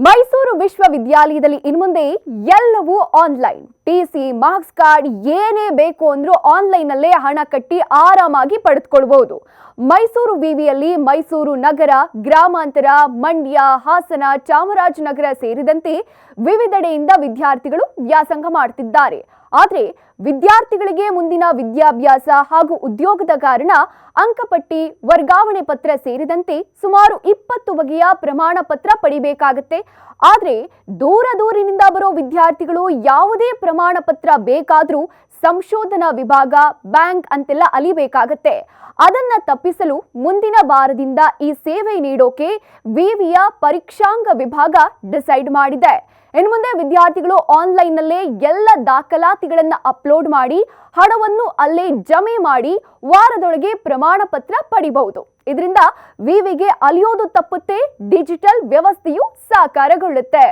ಮೈಸೂರು ವಿಶ್ವವಿದ್ಯಾಲಯದಲ್ಲಿ ಇನ್ಮುಂದೆ ಎಲ್ಲವೂ ಆನ್ಲೈನ್. ಟಿಸಿ, ಮಾರ್ಕ್ಸ್ ಕಾರ್ಡ್ ಏನೇ ಬೇಕು ಅಂದ್ರೂ ಆನ್ಲೈನ್ ನಲ್ಲೇ ಹಣ ಕಟ್ಟಿ ಆರಾಮಾಗಿ ಪಡೆದುಕೊಳ್ಳಬಹುದು. ಮೈಸೂರು ವಿವಿಯಲ್ಲಿ ಮೈಸೂರು ನಗರ, ಗ್ರಾಮಾಂತರ, ಮಂಡ್ಯ, ಹಾಸನ, ಚಾಮರಾಜನಗರ ಸೇರಿದಂತೆ ವಿವಿಧೆಡೆಯಿಂದ ವಿದ್ಯಾರ್ಥಿಗಳು ವ್ಯಾಸಂಗ ಮಾಡುತ್ತಿದ್ದಾರೆ. ಆದರೆ ವಿದ್ಯಾರ್ಥಿಗಳಿಗೆ ಮುಂದಿನ ವಿದ್ಯಾಭ್ಯಾಸ ಹಾಗೂ ಉದ್ಯೋಗದ ಕಾರಣ ಅಂಕಪಟ್ಟಿ, ವರ್ಗಾವಣೆ ಪತ್ರ ಸೇರಿದಂತೆ ಸುಮಾರು 20 ಬಗೆಯ ಪ್ರಮಾಣ ಪತ್ರ ಪಡಿಬೇಕಾಗುತ್ತೆ. ಆದರೆ ದೂರದೂರಿನಿಂದ ಬರೋ ವಿದ್ಯಾರ್ಥಿಗಳು ಯಾವುದೇ ಪ್ರಮಾಣ ಪತ್ರ ಬೇಕಾದರೂ ಸಂಶೋಧನಾ ವಿಭಾಗ, ಬ್ಯಾಂಕ್ ಅಂತೆಲ್ಲ ಅಲಿಬೇಕಾಗತ್ತೆ. ಅದನ್ನ ತಪ್ಪಿಸಲು ಮುಂದಿನ ವಾರದಿಂದ ಈ ಸೇವೆ ನೀಡೋಕೆ ವಿವಿಯ ಪರೀಕ್ಷಾಂಗ ವಿಭಾಗ ಡಿಸೈಡ್ ಮಾಡಿದೆ. ಇನ್ನು ಮುಂದೆ ವಿದ್ಯಾರ್ಥಿಗಳು ಆನ್ಲೈನ್ ನಲ್ಲೇ ಎಲ್ಲ ದಾಖಲಾತಿಗಳನ್ನು ಅಪ್ಲೋಡ್ ಮಾಡಿ ಹಣವನ್ನು ಅಲ್ಲೇ ಜಮೆ ಮಾಡಿ ವಾರದೊಳಗೆ ಪ್ರಮಾಣ ಪತ್ರ ಪಡಿಬಹುದು. ಇದರಿಂದ ವಿವಿಗೆ ಅಲಿಯೋದು ತಪ್ಪುತ್ತೆ, ಡಿಜಿಟಲ್ ವ್ಯವಸ್ಥೆಯು ಸಾಕಾರಗೊಳ್ಳುತ್ತೆ.